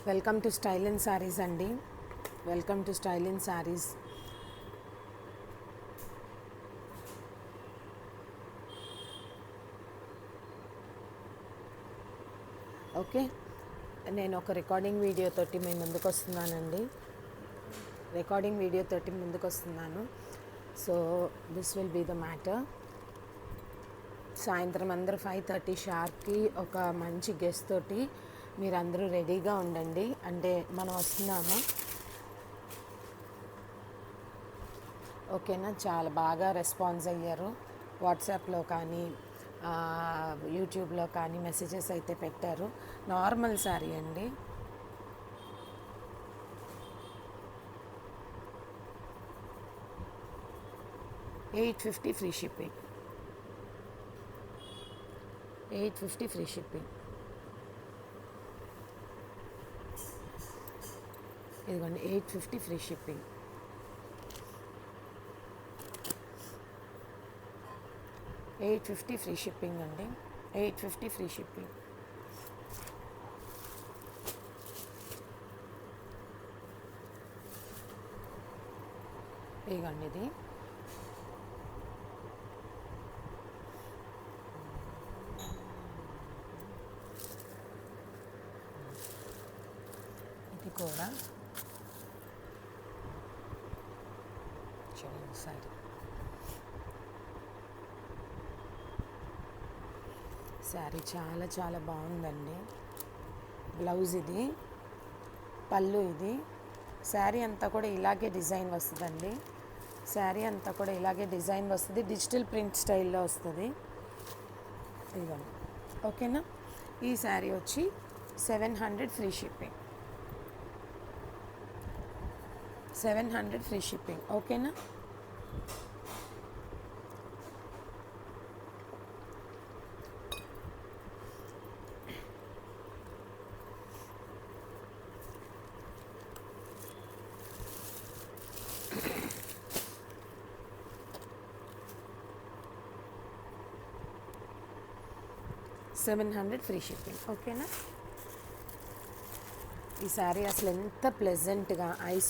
Welcome to style and saris అండి. Welcome to style and saris. Okay, నేను ఒక రికార్డింగ్ వీడియోతోటి మీ ముందుకు వస్తున్నానండి. So this will be the matter. సాయంత్రం అందరూ 5:30 షార్ప్కి ఒక మంచి గెస్ట్ తోటి మీరందరూ రెడీగా ఉండండి. అంటే మనం వస్తున్నాము, ఓకేనా? చాలా బాగా రెస్పాన్స్ అయ్యారు. వాట్సాప్లో కానీ యూట్యూబ్లో కానీ మెసేజెస్ అయితే పెట్టారు. నార్మల్ శారీ అండి. $850 ఫ్రీ షిప్పింగ్. $850 free shipping. ఇదిగోండి, $850 ఫ్రీ షిప్పింగ్. $850 ఫ్రీ షిప్పింగ్ అండి. $850 ఫ్రీ షిప్పింగ్. ఇదిగోండి, ఇది కూడా చూడండి సారీ. శారీ చాలా చాలా బాగుందండి. బ్లౌజ్ ఇది, పళ్ళు ఇది. శారీ అంతా కూడా ఇలాగే డిజైన్ వస్తుందండి. డిజిటల్ ప్రింట్ స్టైల్లో వస్తుంది. ఇదిగోండి, ఓకేనా? ఈ శారీ వచ్చి 700 ఫ్రీ షిప్పింగ్. 700 ఫ్రీ షిప్పింగ్, ఓకేనా? $700 ఫ్రీ షిప్పింగ్, ఓకేనా? ఈ శారీ అసలు ఎంత ప్లెజెంట్గా ఐస్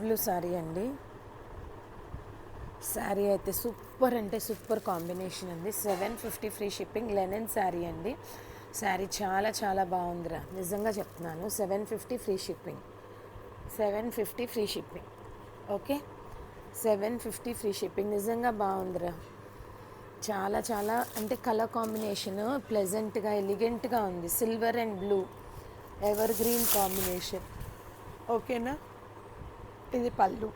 బ్లూ శారీ అండి. శారీ అయితే సూపర్ అంటే సూపర్ కాంబినేషన్ అండి. 750 ఫ్రీ షిప్పింగ్. లెనిన్ శారీ అండి. శారీ చాలా చాలా బాగుందిరా, నిజంగా చెప్తున్నాను. 750 free shipping. 750 free shipping, okay? 750 free shipping. నిజంగా బాగుందిరా, చాలా చాలా అంటే కలర్ కాంబినేషన్ ప్లెజెంట్గా ఎలిగెంట్గా ఉంది. Silver and blue ever green combination, ఓకేనా? ఇది పళ్ళు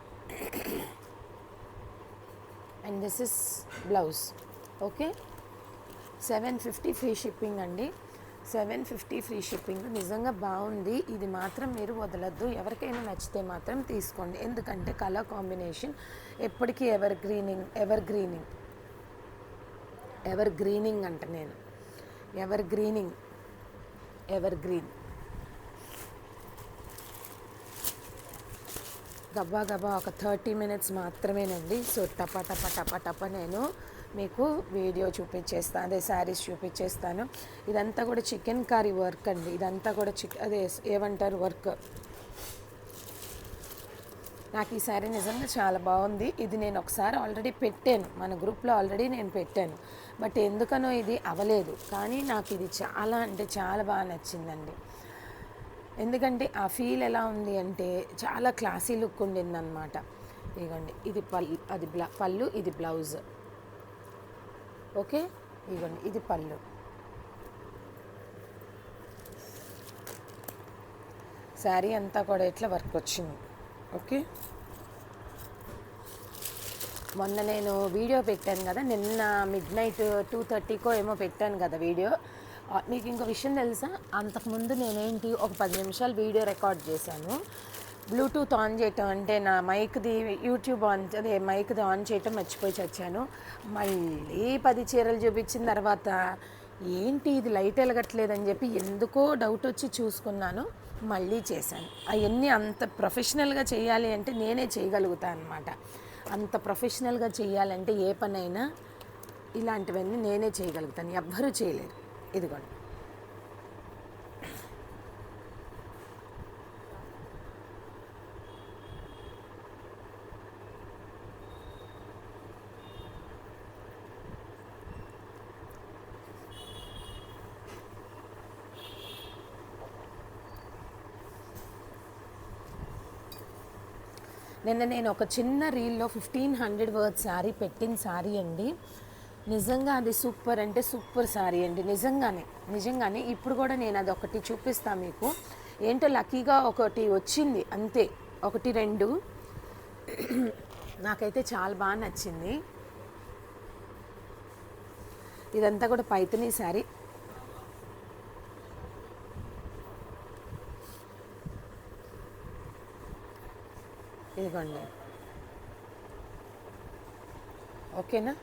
and this is blouse, okay? 750 free shipping అండి. 750 ఫ్రీ షిప్పింగ్. నిజంగా బాగుంది. ఇది మాత్రం మీరు వదలద్దు. ఎవరికైనా నచ్చితే మాత్రం తీసుకోండి. ఎందుకంటే కలర్ కాంబినేషన్ ఎప్పటికీ ఎవర్ గ్రీనింగ్ అంట నేను. Ever green. గబా ఒక 30 మినిట్స్ మాత్రమేనండి. సో టప నేను మీకు వీడియో చూపించేస్తాను, అదే శారీస్ చూపించేస్తాను. ఇదంతా కూడా చికెన్ కర్రీ వర్క్ అండి. ఇదంతా కూడా అదే ఏమంటారు వర్క్. నాకు ఈ శారీ నిజంగా చాలా బాగుంది. ఇది నేను ఒకసారి ఆల్రెడీ పెట్టాను, మన గ్రూప్లో ఆల్రెడీ నేను పెట్టాను. బట్ ఎందుకనో ఇది అవ్వలేదు. కానీ నాకు ఇది చాలా అంటే చాలా బాగా నచ్చిందండి. ఎందుకంటే ఆ ఫీల్ ఎలా ఉంది అంటే చాలా క్లాసీ లుక్ ఉండిందనమాట. ఇదిగోండి, ఇది పళ్ళు, ఇది బ్లౌజ్, ఓకే? ఇదిగోండి, ఇది పళ్ళు. శారీ అంతా కూడా ఇట్లా వర్క్ వచ్చింది, ఓకే? మొన్న నేను వీడియో పెట్టాను కదా, నిన్న మిడ్నైట్ 2:30కో ఏమో పెట్టాను కదా వీడియో. మీకు ఇంకో విషయం తెలుసా? అంతకుముందు నేనేంటి ఒక 10 నిమిషాలు వీడియో రికార్డ్ చేశాను. బ్లూటూత్ ఆన్ చేయటం అంటే నా మైక్ది యూట్యూబ్ మైక్ది ఆన్ చేయటం మర్చిపోయి చచ్చాను. మళ్ళీ 10 చీరలు చూపించిన తర్వాత ఏంటి ఇది లైట్ వెలగట్లేదని చెప్పి ఎందుకో డౌట్ వచ్చి చూసుకున్నాను. మళ్ళీ చేశాను. అవన్నీ అంత ప్రొఫెషనల్గా చేయాలి అంటే నేనే చేయగలుగుతాను అనమాట. అంత ప్రొఫెషనల్గా చేయాలంటే ఏ పనైనా ఇలాంటివన్నీ నేనే చేయగలుగుతాను, ఎవ్వరూ చేయలేరు. ఇదిగోండి, నిన్న నేను ఒక చిన్న రీల్లో 1500 వర్త్ శారీ పెట్టిన శారీ అండి. నిజంగా అది సూపర్ అంటే సూపర్ శారీ అండి. నిజంగానే ఇప్పుడు కూడా నేను అది ఒకటి చూపిస్తాను మీకు. ఏంటో లక్కీగా ఒకటి వచ్చింది అంతే, 1 2 నాకైతే చాలా బాగా నచ్చింది. ఇదంతా కూడా పైతనీ శారీ. ఇదిగోండి, ఓకేనా.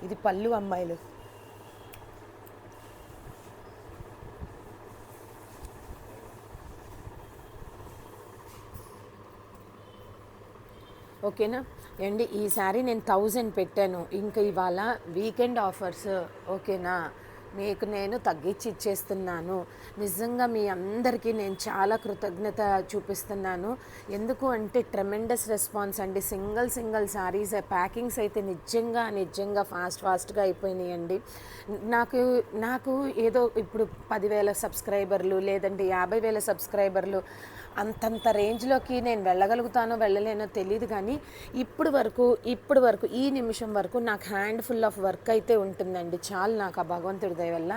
ఇది పళ్ళు అమ్మాయిలు. ఓకేనా అండి. ఈ శారీ నేను 1000 పెట్టాను. ఇంకా ఇవాళ వీకెండ్ ఆఫర్స్, ఓకేనా, మీకు నేను తగ్గించి ఇచ్చేస్తున్నాను. నిజంగా మీ అందరికీ నేను చాలా కృతజ్ఞత చూపిస్తున్నాను. ఎందుకు అంటే ట్రెమెండస్ రెస్పాన్స్ అండి. సింగిల్ శారీస్ ప్యాకింగ్స్ అయితే నిజంగా ఫాస్ట్గా అయిపోయినాయండి. నాకు ఏదో ఇప్పుడు 10,000 సబ్స్క్రైబర్లు లేదంటే 50,000 సబ్స్క్రైబర్లు అంతంత రేంజ్లోకి నేను వెళ్ళగలుగుతానో వెళ్ళలేనో తెలియదు, కానీ ఇప్పుడు వరకు ఈ నిమిషం వరకు నాకు హ్యాండ్ఫుల్ ఆఫ్ వర్క్ అయితే ఉంటుందండి. చాలు నాకు ఆ భగవంతుడి దయ వల్ల.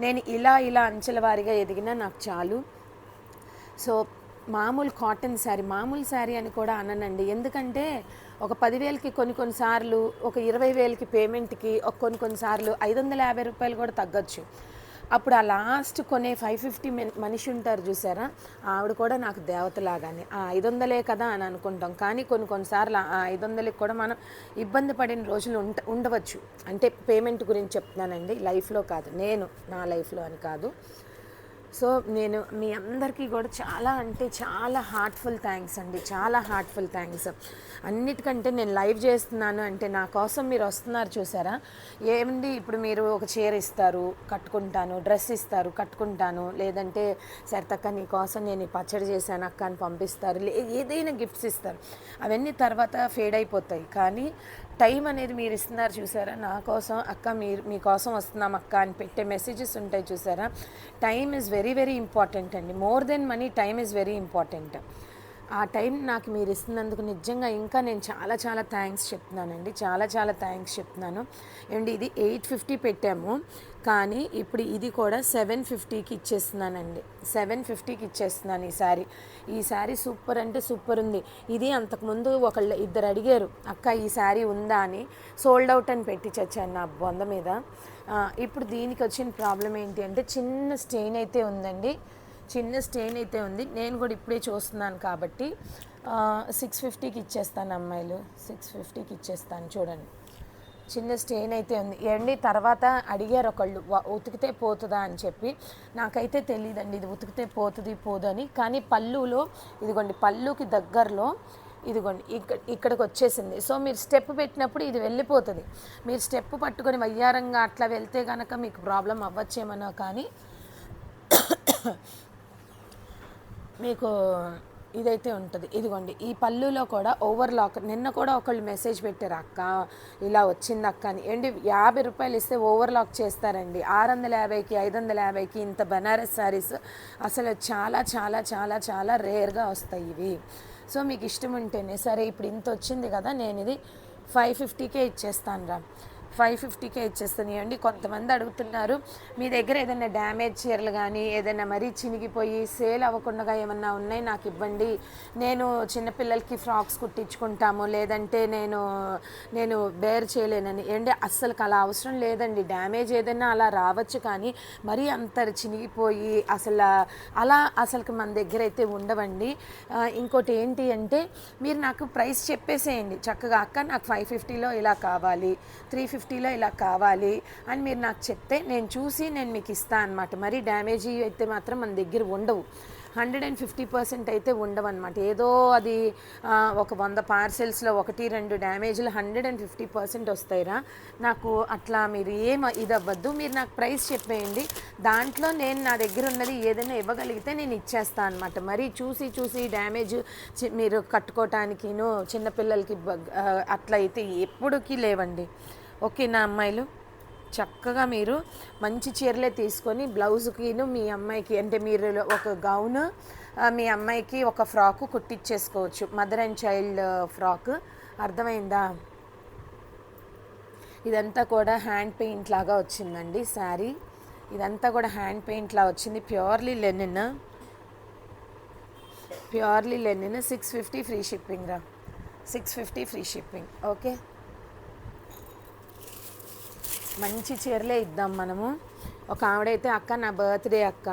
నేను ఇలా అంచెల వారీగా ఎదిగినా నాకు చాలు. సో మామూలు కాటన్ శారీ అని కూడా అననండి. ఎందుకంటే ఒక 10,000కి కొన్నిసార్లు, ఒక 20,000కి పేమెంట్కి కొన్నిసార్లు 550 రూపాయలు కూడా తగ్గొచ్చు. అప్పుడు ఆ లాస్ట్ కొనే 550 మనిషి ఉంటారు చూసారా, ఆవిడ కూడా నాకు దేవతలాగానే. ఆ 500 కదా అని అనుకుంటాం, కానీ కొన్నిసార్లు ఆ 500కి కూడా మనం ఇబ్బంది పడిన రోజులు ఉండవచ్చు. అంటే పేమెంట్ గురించి చెప్తున్నానండి, లైఫ్లో కాదు, నా లైఫ్లో అని కాదు. సో నేను మీ అందరికీ కూడా చాలా హార్ట్ఫుల్ థ్యాంక్స్ అండి, చాలా హార్ట్ఫుల్ థ్యాంక్స్. అన్నిటికంటే నేను లైవ్ చేస్తున్నాను అంటే నా కోసం మీరు వస్తున్నారు చూసారా. ఏమండి, ఇప్పుడు మీరు ఒక చీర ఇస్తారు, కట్టుకుంటాను, డ్రెస్ ఇస్తారు, కట్టుకుంటాను, లేదంటే సరితక్క నీ కోసం నేను పచ్చడి చేశాను అక్క అని పంపిస్తారు, ఏదైనా గిఫ్ట్స్ ఇస్తారు. అవన్నీ తర్వాత ఫేడ్ అయిపోతాయి, కానీ టైం అనేది మీరు ఇస్తున్నారు చూసారా నా కోసం. అక్క మీకోసం వస్తున్నాం అక్క అని పెట్టే మెసేజెస్ ఉంటాయి చూసారా. టైం ఈజ్ వెరీ ఇంపార్టెంట్ అండి. More than money time is very important. ఆ టైం నాకు మీరు ఇస్తున్నందుకు నిజంగా ఇంకా నేను చాలా థ్యాంక్స్ చెప్తున్నానండి, చాలా థ్యాంక్స్ చెప్తున్నాను. అండ్ ఇది 850 పెట్టాము, కానీ ఇప్పుడు ఇది కూడా 750కి ఇచ్చేస్తున్నానండి. 750కి ఇచ్చేస్తున్నాను ఈ శారీ సూపర్ అంటే సూపర్ ఉంది. ఇది అంతకుముందు ఇద్దరు అడిగారు, అక్క ఈ శారీ ఉందా అని. సోల్డ్ అవుట్ అని పెట్టి చచ్చాను నా బొంద మీద. ఇప్పుడు దీనికి వచ్చిన ప్రాబ్లం ఏంటి అంటే చిన్న స్టెయిన్ అయితే ఉందండి, నేను కూడా ఇప్పుడే చూస్తున్నాను కాబట్టి 650కి ఇచ్చేస్తాను అమ్మాయిలు, 650కి ఇచ్చేస్తాను. చూడండి, చిన్న స్టెయిన్ అయితే ఉంది ఏండి. తర్వాత అడిగారు ఒకళ్ళు, ఉతికితే పోతుందా అని చెప్పి. నాకైతే తెలియదండి ఇది ఉతికితే పోదు అని. కానీ పళ్ళులో ఇదిగోండి, పళ్ళుకి దగ్గరలో ఇదిగోండి ఇక్కడికి వచ్చేసింది. సో మీరు స్టెప్ పెట్టినప్పుడు ఇది వెళ్ళిపోతుంది. మీరు స్టెప్ పట్టుకొని వయ్యారంగా అట్లా వెళ్తే కనుక మీకు ప్రాబ్లం అవ్వచ్చేమనో, కానీ మీకు ఇదైతే ఉంటుంది. ఇదిగోండి ఈ పళ్ళులో కూడా ఓవర్లాక్. నిన్న కూడా ఒకళ్ళు మెసేజ్ పెట్టారు, అక్క ఇలా వచ్చింది అక్క అని. ఏంటి 50 రూపాయలు ఇస్తే ఓవర్లాక్ చేస్తారండి. 650కి 550కి ఇంత బనారస్ శారీస్ అసలు చాలా రేర్గా వస్తాయి ఇవి. సో మీకు ఇష్టం ఉంటేనే సరే. ఇప్పుడు ఇంత వచ్చింది కదా, నేను ఇది 550కే ఇచ్చేస్తాను రా, 550కే ఇచ్చేస్తాను. కొంతమంది అడుగుతున్నారు, మీ దగ్గర ఏదైనా డ్యామేజ్ చీరలు కానీ ఏదైనా మరీ చినిగిపోయి సేల్ అవ్వకుండా ఏమన్నా ఉన్నాయి నాకు ఇవ్వండి, నేను చిన్నపిల్లలకి ఫ్రాక్స్ కుట్టించుకుంటాము, లేదంటే నేను బేర్ చేయలేనని. అస్సలు అలా అవసరం లేదండి. డ్యామేజ్ ఏదైనా అలా రావచ్చు, కానీ మరీ అంత చినిగిపోయి అసలు మన దగ్గర అయితే ఉండవండి. ఇంకోటి ఏంటి అంటే, మీరు నాకు ప్రైస్ చెప్పేసేయండి చక్కగా, అక్క నాకు 550లో ఇలా కావాలి, 350లో ఇలా కావాలి అని మీరు నాకు చెప్తే నేను మీకు ఇస్తాను అనమాట. మరీ డ్యామేజీ అయితే మాత్రం మన దగ్గర ఉండవు, 150% అయితే ఉండవు అనమాట. ఏదో అది ఒక 100 పార్సెల్స్లో 1-2 డ్యామేజ్లు 150% వస్తాయిరా. నాకు అట్లా మీరు ఇది అవ్వద్దు, మీరు నాకు ప్రైస్ చెప్పేయండి, దాంట్లో నేను నా దగ్గర ఉన్నది ఏదైనా ఇవ్వగలిగితే నేను ఇచ్చేస్తాను అనమాట. మరీ చూసి డ్యామేజ్ మీరు కట్టుకోవటానికిను చిన్నపిల్లలకి అట్లా అయితే ఎప్పుడుకి లేవండి. ఓకేనా అమ్మాయిలు, చక్కగా మీరు మంచి చీరలే తీసుకొని బ్లౌజ్కిను మీ అమ్మాయికి అంటే మీరు ఒక గౌను మీ అమ్మాయికి ఒక ఫ్రాకు కుట్టించేసుకోవచ్చు, మదర్ అండ్ చైల్డ్ ఫ్రాక్. అర్థమైందా? ఇదంతా కూడా హ్యాండ్ పెయింట్ లాగా వచ్చిందండి శారీ. ఇదంతా కూడా హ్యాండ్ పెయింట్ లా వచ్చింది. Purely linen, purely linen. 650 free shipping రా, 650 ఫ్రీ షిప్పింగ్. ఓకే, మంచి చీరలే ఇద్దాం మనము. ఒక ఆవిడైతే అక్క నా బర్త్డే అక్క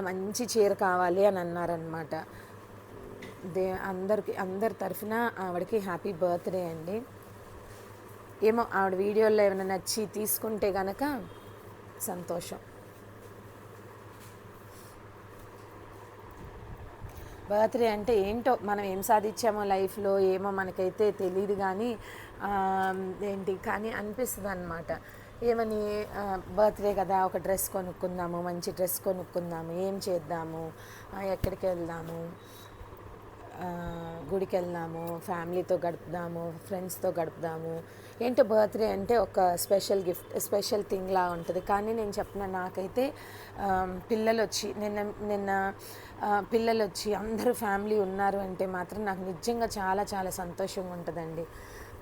మంచి చీర కావాలి అని అన్నారనమాట. అందరి తరఫున ఆవిడకి హ్యాపీ బర్త్డే అండి. ఏమో ఆవిడ వీడియోలో ఏమైనా నచ్చి తీసుకుంటే కనుక సంతోషం. బర్త్డే అంటే ఏంటో మనం ఏం సాధించామో లైఫ్లో ఏమో మనకైతే తెలియదు, కానీ ఏంటి కానీ అనిపిస్తుంది అనమాట. ఏమని బర్త్డే కదా ఒక డ్రెస్ కొనుక్కుందాము, మంచి డ్రెస్ కొనుక్కుందాము, ఏం చేద్దాము, ఎక్కడికి వెళ్దాము, గుడికి వెళ్దాము, ఫ్యామిలీతో గడుపుదాము, ఫ్రెండ్స్తో గడుపుదాము. ఏంటో బర్త్డే అంటే ఒక స్పెషల్ గిఫ్ట్, స్పెషల్ థింగ్లా ఉంటుంది. కానీ నేను చెప్పిన నాకైతే పిల్లలు వచ్చి అందరూ ఫ్యామిలీ ఉన్నారు అంటే మాత్రం నాకు నిజంగా చాలా చాలా సంతోషంగా ఉంటుందండి.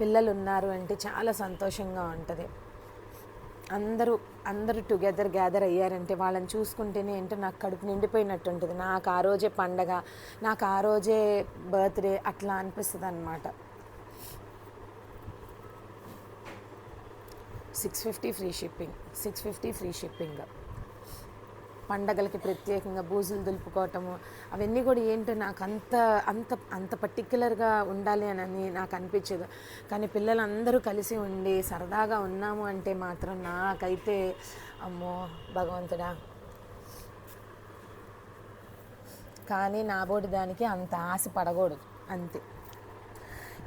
పిల్లలు ఉన్నారు అంటే చాలా సంతోషంగా ఉంటుంది. అందరూ టుగెదర్ గ్యాదర్ అయ్యారంటే వాళ్ళని చూసుకుంటేనే ఏంటో నాకు కడుపు నిండిపోయినట్టు ఉంటుంది. నాకు ఆ రోజే పండగ, నాకు ఆ రోజే బర్త్డే అట్లా అనిపిస్తుంది అన్నమాట. 650 ఫ్రీ షిప్పింగ్, 650 ఫ్రీ షిప్పింగ్. పండగలకి ప్రత్యేకంగా బూజులు దులుపుకోవటము అవన్నీ కూడా ఏంటో నాకు అంత అంత అంత పర్టిక్యులర్గా ఉండాలి అని నాకు అనిపించదు. కానీ పిల్లలందరూ కలిసి ఉండి సరదాగా ఉన్నాము అంటే మాత్రం నాకైతే అమ్మో భగవంతుడా. కానీ నా బోటి దానికి అంత ఆశ పడకూడదు అంతే.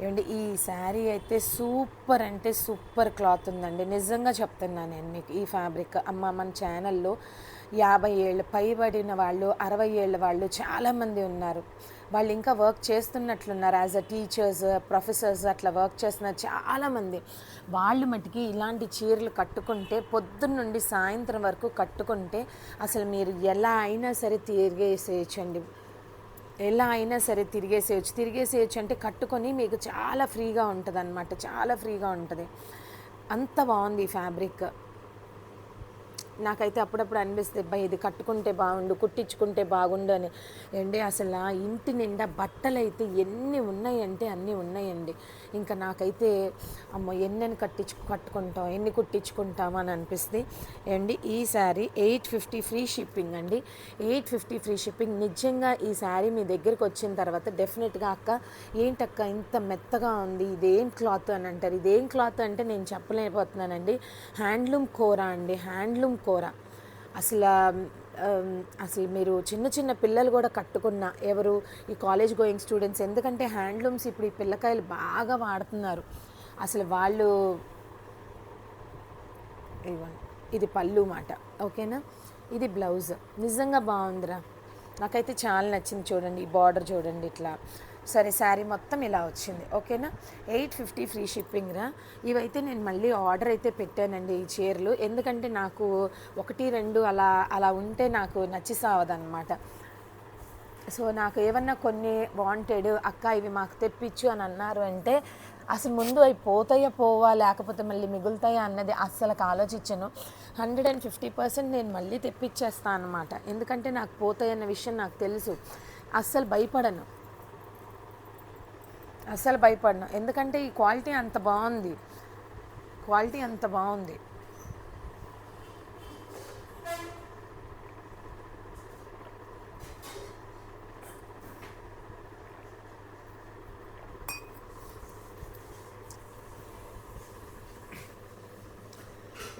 ఏమండి ఈ శారీ అయితే సూపర్ అంటే సూపర్ క్లాత్ ఉందండి, నిజంగా చెప్తున్నాను నేను మీకు. ఈ ఫ్యాబ్రిక్ మన ఛానల్లో 50 ఏళ్ళు పైబడిన వాళ్ళు, 60 ఏళ్ళ వాళ్ళు చాలామంది ఉన్నారు. వాళ్ళు ఇంకా వర్క్ చేస్తున్నట్లున్నారు, యాజ్ అ టీచర్స్, ప్రొఫెసర్స్ అట్లా వర్క్ చేస్తున్నారు చాలామంది. వాళ్ళు మటుకి ఇలాంటి చీరలు కట్టుకుంటే పొద్దున్న నుండి సాయంత్రం వరకు కట్టుకుంటే అసలు మీరు ఎలా అయినా సరే తిరిగేసేయచ్చండి, ఎలా అయినా సరే తిరిగేసేయచ్చు అంటే కట్టుకొని మీకు చాలా ఫ్రీగా ఉంటుంది అన్నమాట, చాలా ఫ్రీగా ఉంటుంది. అంత బాగుంది ఈ ఫ్యాబ్రిక్. నాకైతే అప్పుడప్పుడు అనిపిస్తుంది ఇది కట్టుకుంటే బాగుండు, కుట్టించుకుంటే బాగుండు అని. అండి అసలు ఇంటి నిండా బట్టలు అయితే ఎన్ని ఉన్నాయంటే అన్నీ ఉన్నాయండి. ఇంకా నాకైతే అమ్మో ఎన్నెన్ని కట్టుకుంటాం, ఎన్ని కుట్టించుకుంటాం అని అనిపిస్తుంది. అండి ఈ శారీ 850 ఫ్రీ షిప్పింగ్ అండి, 850 ఫ్రీ షిప్పింగ్. నిజంగా ఈ శారీ మీ దగ్గరికి వచ్చిన తర్వాత డెఫినెట్గా అక్క ఏంటక్క ఇంత మెత్తగా ఉంది, ఇదేం క్లాత్ అని అంటారు. ఇదేం క్లాత్ అంటే నేను చెప్పలేకపోతున్నానండి. హ్యాండ్లూమ్ కోరా అండి, హ్యాండ్లూమ్ కోర. అసలు మీరు చిన్న చిన్న పిల్లలు కూడా కట్టుకున్న ఎవరు ఈ కాలేజ్ గోయింగ్ స్టూడెంట్స్, ఎందుకంటే హ్యాండ్లూమ్స్ ఇప్పుడు ఈ పిల్లకాయలు బాగా వాడుతున్నారు. అసలు వాళ్ళు ఇవ్వండి, ఇది పళ్ళు మాట, ఓకేనా. ఇది బ్లౌజ్ నిజంగా బాగుందిరా, నాకైతే చాలా నచ్చింది. చూడండి ఈ బార్డర్ చూడండి ఇట్లా. సరే శారీ మొత్తం ఇలా వచ్చింది, ఓకేనా. 850 ఫ్రీ షిప్పింగ్ రా. ఇవైతే నేను మళ్ళీ ఆర్డర్ అయితే పెట్టానండి ఈ చీరలు, ఎందుకంటే నాకు 1, 2 అలా ఉంటే నాకు నచ్చి సావదన్నమాట. సో నాకు ఏమన్నా కొన్ని వాంటెడ్ అక్క ఇవి మాకు తెప్పించు అని అన్నారు అంటే అసలు ముందు అవి పోవా లేకపోతే మళ్ళీ మిగులుతాయా అన్నది అస్సలు ఆలోచించను. 150% నేను మళ్ళీ తెప్పించేస్తాను అనమాట, ఎందుకంటే నాకు పోతాయన్న విషయం నాకు తెలుసు. అస్సలు భయపడను, ఎందుకంటే ఈ క్వాలిటీ అంత బాగుంది, క్వాలిటీ అంత బాగుంది.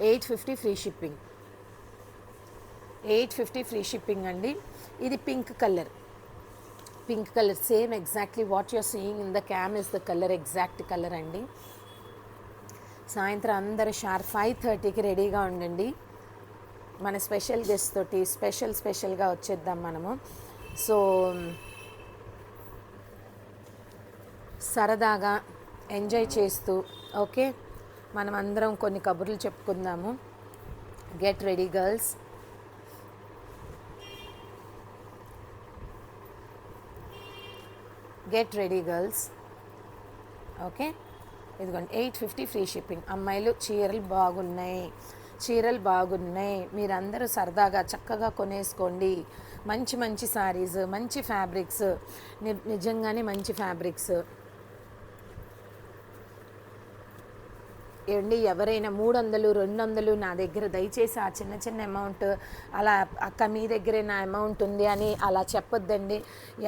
$850 ఫ్రీ షిప్పింగ్, 850 ఫ్రీ షిప్పింగ్ అండి. ఇది pink colour, same exactly what you're seeing in the cam is the colour, exact colour అండి. సాయంత్రం అందరూ షార్ప్ 5:30కి రెడీగా ఉండండి. మన స్పెషల్ గెస్ట్ తోటి స్పెషల్గా వచ్చేద్దాం మనము. సో సరదాగా ఎంజాయ్ చేస్తూ, ఓకే, మనం అందరం కొన్ని కబుర్లు చెప్పుకుందాము. Get ready girls. Get ready girls. Okay, ఇదిగోండి 850 ఫ్రీ షిప్పింగ్. అమ్మాయిలు చీరలు బాగున్నాయి. మీరందరూ సరదాగా చక్కగా కొనేసుకోండి. మంచి మంచి శారీస్, మంచి ఫ్యాబ్రిక్స్, నిజంగానే మంచి ఫ్యాబ్రిక్స్. ఏమండి, ఎవరైనా 300 200 నా దగ్గర దయచేసి ఆ చిన్న చిన్న అమౌంట్ అలా అక్క మీ దగ్గరే నా అమౌంట్ ఉంది అని అలా చెప్పొద్దండి.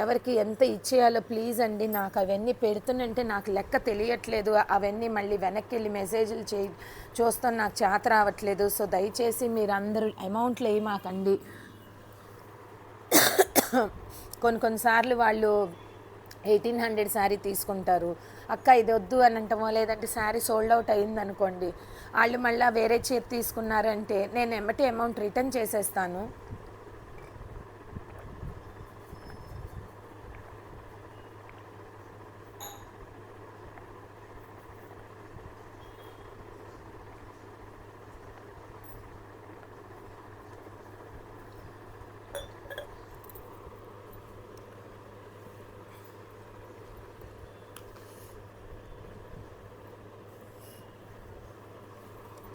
ఎవరికి ఎంత ఇచ్చేయాలో ప్లీజ్ అండి. నాకు అవన్నీ పెడుతున్నంటే నాకు లెక్క తెలియట్లేదు. అవన్నీ మళ్ళీ వెనక్కి వెళ్ళి మెసేజ్లు చూస్తాను, నాకు చేత రావట్లేదు. సో దయచేసి మీరు అందరూ అమౌంట్లు వేయమాకండి. కొన్నిసార్లు వాళ్ళు 1800 శారీ తీసుకుంటారు. అక్క ఇది వద్దు అని అంటామో, లేదంటే శారీ సోల్డ్ అవుట్ అయింది అనుకోండి, వాళ్ళు మళ్ళీ వేరే చీర తీసుకున్నారంటే నేను ఎమ్మటే అమౌంట్ రిటర్న్ చేసేస్తాను.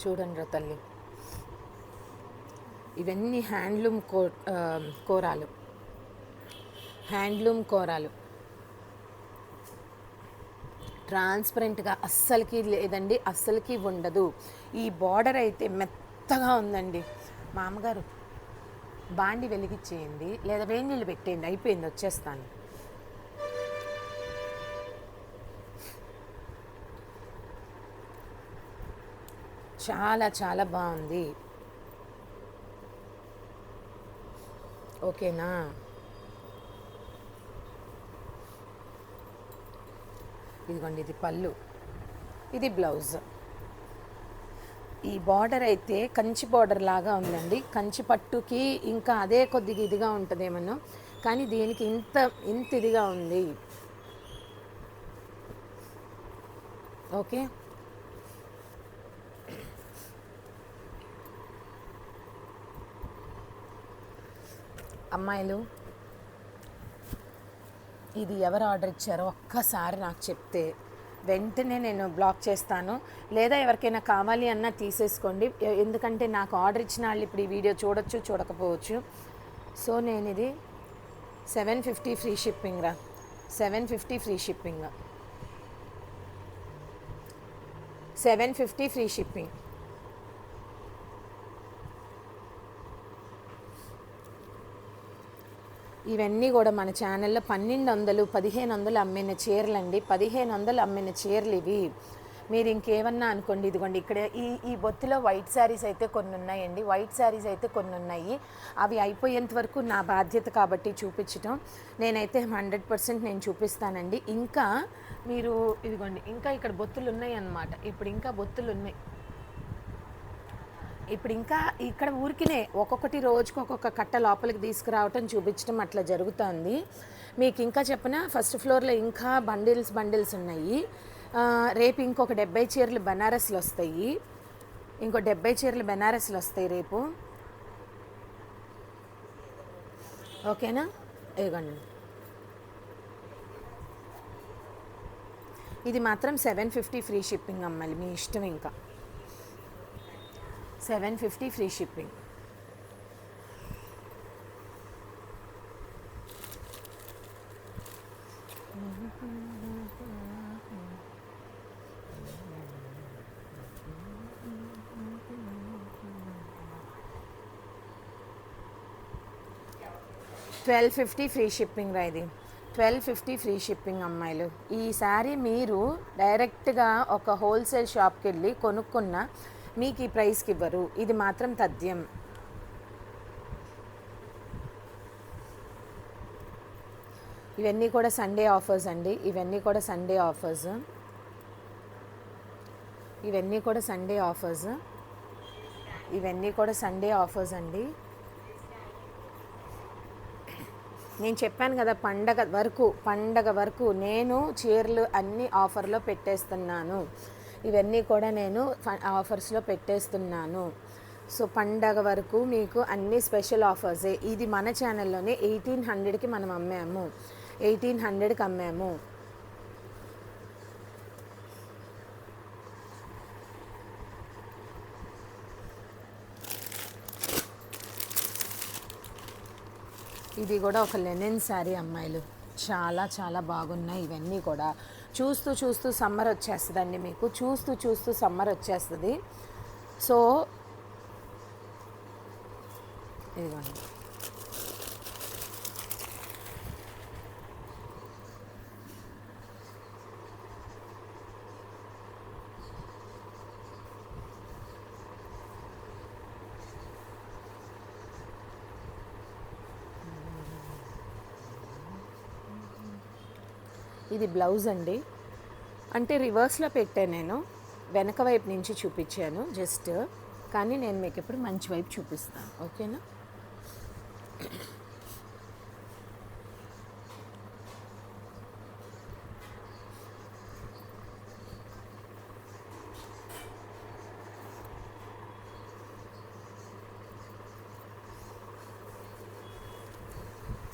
చూడండి తల్లి, ఇవన్నీ హ్యాండ్లూమ్ కోరాలు ట్రాన్స్పరెంట్గా అస్సలకి లేదండి, అస్సలకి ఉండదు. ఈ బార్డర్ అయితే మెత్తగా ఉందండి. మామగారు బాండి వెలిగించేయండి, లేదా వేడి నీళ్ళు పెట్టేయండి, అయిపోయింది, వచ్చేస్తాను. చాలా చాలా బాగుంది. ఓకేనా? ఇదిగోండి, ఇది పళ్ళు, ఇది బ్లౌజ్. ఈ బార్డర్ అయితే కంచి బార్డర్ లాగా ఉందండి. కంచి పట్టుకి ఇంకా అదే కొద్దిగా ఇదిగా ఉంటుందేమో, కానీ దీనికి ఇంత ఇదిగా ఉంది. ఓకే, అమ్మాయిలు ఇది ఎవరు ఆర్డర్ ఇచ్చారో ఒక్కసారి నాకు చెప్తే వెంటనే నేను బ్లాక్ చేస్తాను, లేదా ఎవరికైనా కావాలి అన్నా తీసేసుకోండి. ఎందుకంటే నాకు ఆర్డర్ ఇచ్చిన వాళ్ళు ఇప్పుడు ఈ వీడియో చూడొచ్చు, చూడకపోవచ్చు. సో నేను ఇది 750 free shipping 750 free shipping, 750 free shipping. ఇవన్నీ కూడా మన ఛానల్లో 1200 1500 అమ్మిన చీరలండి. 1500 అమ్మిన చీరలు ఇవి. మీరు ఇంకేమన్నా అనుకోండి. ఇదిగోండి, ఇక్కడ ఈ బొత్తిలో వైట్ శారీస్ అయితే కొన్ని ఉన్నాయండి. వైట్ శారీస్ అయితే కొన్ని ఉన్నాయి. అవి అయిపోయేంత వరకు నా బాధ్యత కాబట్టి చూపించడం. నేనైతే 100% నేను చూపిస్తానండి. ఇంకా మీరు ఇదిగోండి, ఇంకా ఇక్కడ బొత్తులు ఉన్నాయి అన్నమాట. ఇప్పుడు ఇంకా బొత్తులు ఉన్నాయి. ఇప్పుడు ఇంకా ఇక్కడ ఊరికినే ఒక్కొక్కటి రోజుకి ఒక్కొక్క కట్ట లోపలికి తీసుకురావటం, చూపించడం అట్లా జరుగుతుంది. మీకు ఇంకా చెప్పిన ఫస్ట్ ఫ్లోర్లో ఇంకా బండిల్స్ ఉన్నాయి. రేపు ఇంకొక 70 చీరలు బనారస్లు వస్తాయి. ఇంకో 70 చీరలు బనారస్లు వస్తాయి రేపు. ఓకేనా? ఇదిగోండి, ఇది మాత్రం 750 ఫ్రీ షిప్పింగ్ అమ్మాలి, మీ ఇష్టం. ఇంకా 750 ఫ్రీ షిప్పింగ్. $1250 ఫ్రీ షిప్పింగ్ రా. ఇది 1250 ఫ్రీ షిప్పింగ్ అమ్మాయిలు. ఈ శారీ మీరు డైరెక్ట్గా ఒక హోల్సేల్ షాప్కి వెళ్ళి కొనుక్కున్న మీకు ఈ ప్రైస్కి ఇవ్వరు. ఇది మాత్రం తథ్యం. ఇవన్నీ కూడా సండే ఆఫర్స్ అండి. ఇవన్నీ కూడా సండే ఆఫర్స్. ఇవన్నీ కూడా సండే ఆఫర్స్. ఇవన్నీ కూడా సండే ఆఫర్స్ అండి. నేను చెప్పాను కదా, పండగ వరకు నేను చీరలు అన్నీ ఆఫర్లో పెట్టేస్తున్నాను. ఇవన్నీ కూడా నేను ఆఫర్స్లో పెట్టేస్తున్నాను. సో పండగ వరకు మీకు అన్ని స్పెషల్ ఆఫర్సే. ఇది మన ఛానల్లోనే 1800కి మనం అమ్మాము, 1800కి అమ్మాము. ఇది కూడా ఒక లెనిన్ శారీ అమ్మాయిలు, చాలా చాలా బాగున్నాయి. ఇవన్నీ కూడా చూస్తూ చూస్తూ సమ్మర్ వచ్చేస్తుందండి, మీకు చూస్తూ చూస్తూ సమ్మర్ వచ్చేస్తుంది. సో ఇదిగోండి, ఇది బ్లౌజ్ అండి. అంటే రివర్స్లో పెట్టాను నేను, వెనక వైపు నుంచి చూపించాను జస్ట్, కానీ నేను మీకు ఇప్పుడు మంచి వైపు చూపిస్తాను. ఓకేనా?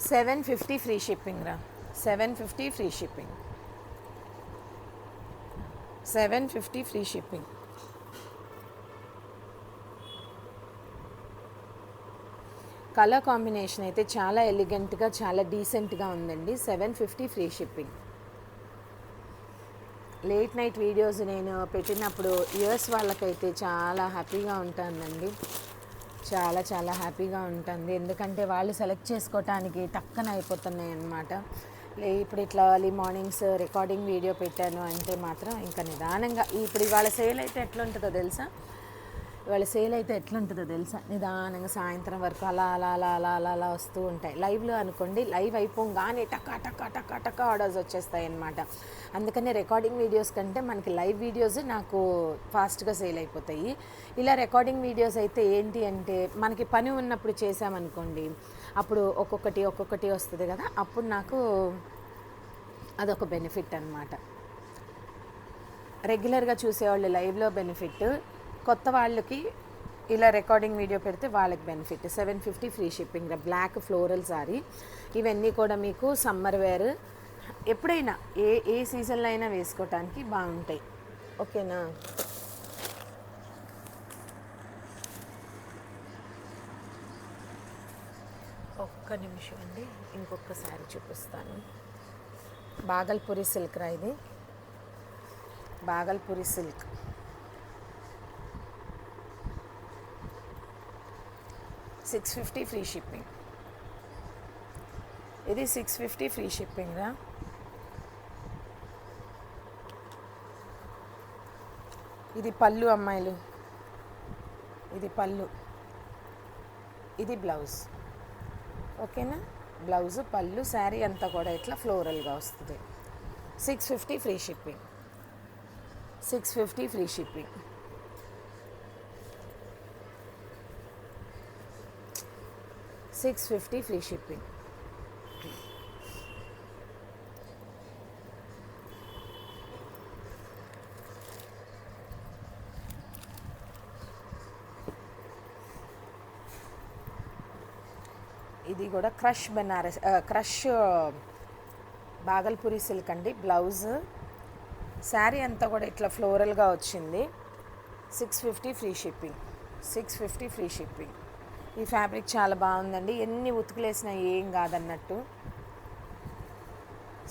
$750 ఫ్రీ షిప్పింగ్ రా, $750 free shipping, $750 free shipping. Colour combination అయితే చాలా ఎలిగెంట్గా, చాలా డీసెంట్గా ఉందండి. $750 free shipping. Late night videos నేను పెట్టినప్పుడు యూఎస్ వాళ్ళకైతే చాలా హ్యాపీగా ఉంటుందండి, చాలా చాలా హ్యాపీగా ఉంటుంది. ఎందుకంటే వాళ్ళు సెలెక్ట్ చేసుకోవటానికి టక్కన అయిపోతున్నాయి అన్నమాట. ఇప్పుడు ఇట్లా ఎర్లీ మార్నింగ్స్ రికార్డింగ్ వీడియో పెట్టాను అంటే మాత్రం ఇంకా నిదానంగా, ఇప్పుడు ఇవాళ సేల్ అయితే ఎట్లుంటుందో తెలుసా, నిదానంగా సాయంత్రం వరకు అలా అలా అలా అలా అలా అలా వస్తూ ఉంటాయి. లైవ్లో అనుకోండి, లైవ్ అయిపోగానే టకా టకా టకా టకా ఆర్డర్స్ వచ్చేస్తాయి అన్నమాట. అందుకని రికార్డింగ్ వీడియోస్ కంటే మనకి లైవ్ వీడియోస్ నాకు ఫాస్ట్గా సేల్ అయిపోతాయి. ఇలా రికార్డింగ్ వీడియోస్ అయితే ఏంటి అంటే, మనకి పని ఉన్నప్పుడు చేసామనుకోండి, అప్పుడు ఒక్కొక్కటి వస్తుంది కదా, అప్పుడు నాకు అదొక బెనిఫిట్ అన్నమాట. రెగ్యులర్గా చూసేవాళ్ళు లైవ్లో బెనిఫిట్, కొత్త వాళ్ళకి ఇలా రికార్డింగ్ వీడియో పెడితే వాళ్ళకి benefit. $750 free shipping. Black floral sari. ఇవన్నీ కూడా మీకు సమ్మర్ వేర్, ఎప్పుడైనా ఏ సీజన్లో అయినా వేసుకోవటానికి బాగుంటాయి. ఓకేనా? ఒక్క నిమిషం అండి, ఇంకొకసారి చూపిస్తాను. బాగల్పూరి సిల్క్ రా, ఇది బాగల్పూరి సిల్క్. $650 free shipping. ఇది $650 ఫ్రీ షిప్పింగ్ రా. ఇది పళ్ళు అమ్మాయిలు, ఇది పళ్ళు, ఇది బ్లౌజ్. ఓకేనా? బ్లౌజ్, పళ్ళు, శారీ అంతా కూడా ఇట్లా ఫ్లోరల్గా వస్తుంది. $650 free shipping, $650 free shipping. $650 free shipping. ఇది కూడా crush Banaras, crush Bhagalpuri silk అండి. బ్లౌజ్, శారీ అంతా కూడా ఇట్లా ఫ్లోరల్గా వచ్చింది. $650 ఫ్రీ షిప్పింగ్, $650 ఫ్రీ షిప్పింగ్. ఈ ఫ్యాబ్రిక్ చాలా బాగుందండి, ఎన్ని ఉతుకులేసినా ఏం కాదన్నట్టు.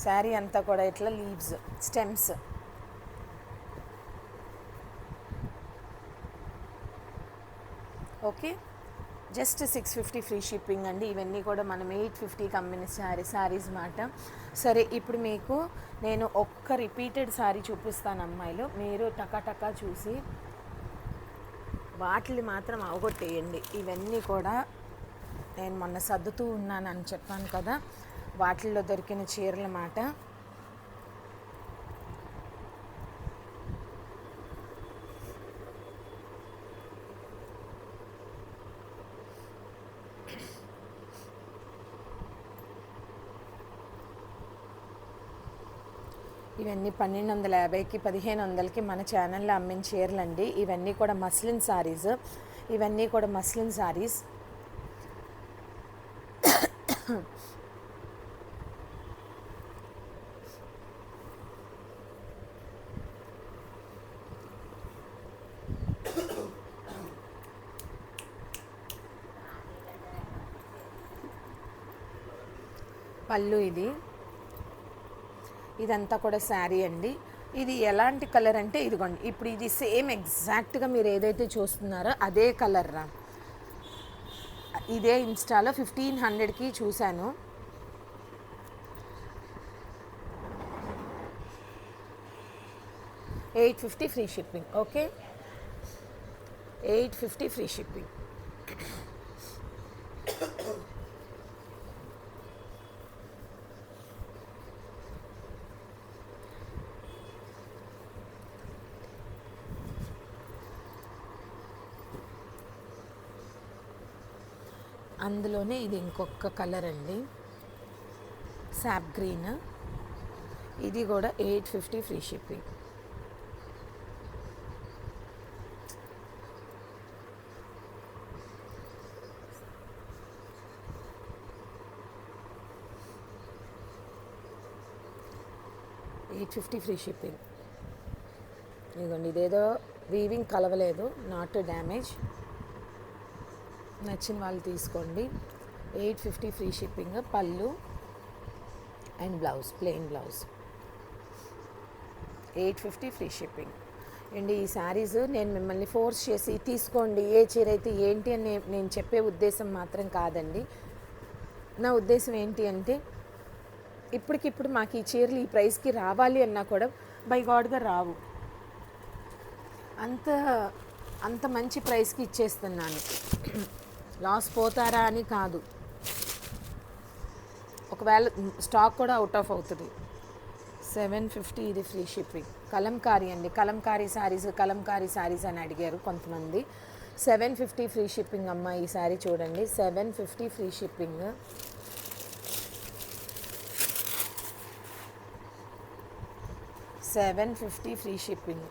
శారీ అంతా కూడా ఇట్లా leaves, stems. Okay, just $650 free shipping అండి. ఇవన్నీ కూడా మనం $850కి అమ్మిన శారీస్ మాట. సరే, ఇప్పుడు మీకు నేను ఒక్క రిపీటెడ్ శారీ చూపిస్తాను అమ్మాయిలు, మీరు టకా చూసి వాటిని మాత్రం అవగొట్టేయండి. ఇవన్నీ కూడా నేను మొన్న సర్దుతూ ఉన్నానని చెప్పాను కదా, వాటిల్లో దొరికిన చీరల మాట. ఇవన్నీ 1250కి 1500కి మన ఛానల్లో అమ్మిన చీరలండి. ఇవన్నీ కూడా మస్లిన్ సారీస్. పళ్ళు ఇదంతా కూడా శారీ అండి. ఇది ఎలాంటి కలర్ అంటే ఇదిగోండి, ఇప్పుడు ఇది సేమ్ ఎగ్జాక్ట్గా మీరు ఏదైతే చూస్తున్నారో అదే కలర్ రా. ఇదే ఇన్స్టాలో 1500కి చూశాను. $850 free shipping. Okay, $850 free shipping. అందులోనే ఇది ఇంకొక కలర్ అండి, సాప్ గ్రీన్. ఇది కూడా $850 ఫ్రీ షిప్పింగ్. $850 free shipping. ఇదిగోండి, ఇదేదో వీవింగ్ కలవలేదు, నాట్ డ్యామేజ్. నచ్చిన వాళ్ళు తీసుకోండి. $850 ఫ్రీ షిప్పింగ్. పళ్ళు and blouse, plain blouse. $850 free shipping అండి. ఈ శారీస్ నేను మిమ్మల్ని ఫోర్స్ చేసి తీసుకోండి ఏ చీర అయితే ఏంటి అని నేను చెప్పే ఉద్దేశం మాత్రం కాదండి. నా ఉద్దేశం ఏంటి అంటే, ఇప్పటికిప్పుడు మాకు ఈ చీరలు ఈ ప్రైస్కి రావాలి అన్నా కూడా బై గాడ్గా రావు. అంత మంచి ప్రైస్కి ఇచ్చేస్తున్నాను. లాస్ పోతారా అని కాదు, ఒకవేళ స్టాక్ కూడా అవుట్ ఆఫ్ అవుతుంది. $750 ఇది ఫ్రీ షిప్పింగ్. కలంకారీ అండి, కలంకారీ శారీస్ అని అడిగారు కొంతమంది. $750 ఫ్రీ షిప్పింగ్ అమ్మ. ఈ శారీ చూడండి, $750 free shipping. $750 free shipping.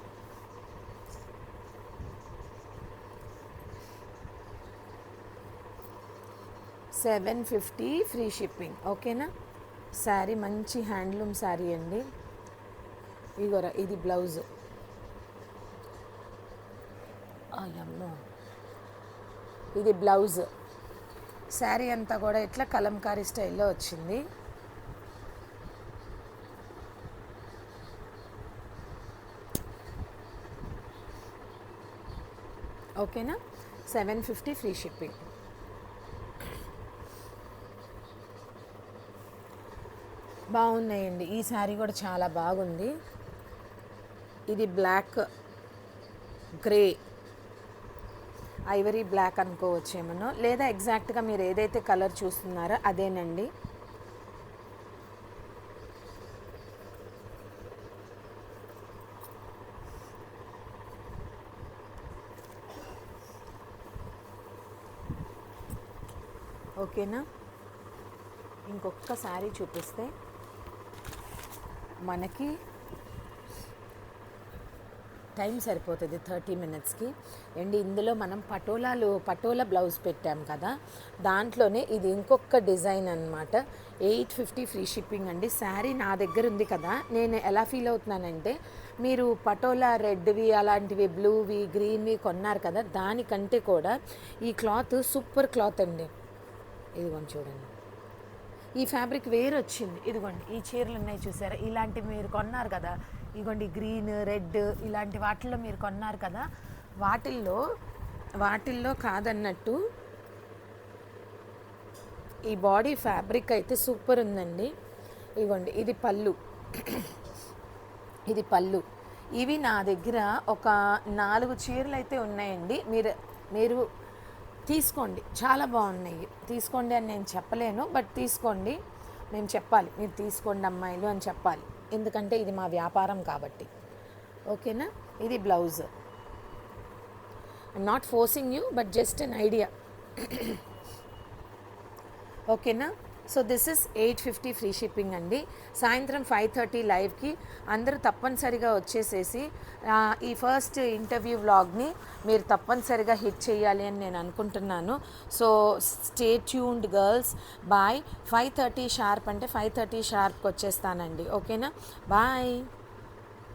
$750 free shipping. ఓకేనా. శారీ మంచి హ్యాండ్లూమ్ శారీ అండి. ఇగోరా, ఇది బ్లౌజ్. అయ్యమ్మో, ఇది బ్లౌజ్. శారీ అంతా కూడా ఇట్లా కలంకారీ స్టైల్లో వచ్చింది. ఓకేనా. $750 ఫ్రీ షిప్పింగ్. బాగున్నాయండి. ఈ శారీ కూడా చాలా బాగుంది. ఇది బ్లాక్ గ్రే, ఐవరీ బ్లాక్ అనుకోవచ్చేమో, లేదా ఎగ్జాక్ట్గా మీరు ఏదైతే కలర్ చూస్తున్నారో అదేనండి. ఓకేనా. ఇంకొక శారీ చూపిస్తే మనకి టైం సరిపోతుంది 30 మినిట్స్కి. అండ్ ఇందులో మనం పటోలా బ్లౌజ్ పెట్టాం కదా, దాంట్లోనే ఇది ఇంకొక డిజైన్ అనమాట. $850 ఫ్రీ షిప్పింగ్ అండి. శారీ నా దగ్గర ఉంది కదా, నేను ఎలా ఫీల్ అవుతున్నానంటే, మీరు పటోలా రెడ్వి అలాంటివి బ్లూవి గ్రీన్వి కొన్నారు కదా, దానికంటే కూడా ఈ క్లాత్ సూపర్ క్లాత్ అండి. ఇదిగోండి చూడండి, ఈ ఫ్యాబ్రిక్ వేరు వచ్చింది. ఇదిగోండి, ఈ చీరలు ఉన్నాయి చూసారా, ఇలాంటివి మీరు కొన్నారు కదా, ఇదిగోండి గ్రీన్ రెడ్ ఇలాంటి వాటిల్లో మీరు కొన్నారు కదా, వాటిల్లో కాదన్నట్టు ఈ బాడీ ఫ్యాబ్రిక్ అయితే సూపర్ ఉందండి. ఇదిగోండి, ఇది పళ్ళు. ఇవి నా దగ్గర ఒక 4 చీరలు అయితే ఉన్నాయండి. మీరు తీసుకోండి, చాలా బాగున్నాయి. తీసుకోండి అని నేను చెప్పలేను, బట్ తీసుకోండి. మేము చెప్పాలి, మీరు తీసుకోండి అమ్మాయిలు అని చెప్పాలి, ఎందుకంటే ఇది మా వ్యాపారం కాబట్టి. ఓకేనా. ఇది blouse. I'm not forcing you, but just an idea. ఓకేనా. So this is 850 free shipping అండి. సాయంత్రం 5:30 లైవ్కి అందరూ తప్పనిసరిగా వచ్చేసేసి ఈ ఫస్ట్ ఇంటర్వ్యూ వ్లాగ్ని మీరు తప్పనిసరిగా హిట్ చేయాలి అని నేను అనుకుంటున్నాను. So stay tuned girls. Bye. 5:30 sharp అంటే 5:30 షార్ప్కి వచ్చేస్తానండి. ఓకేనా? బాయ్.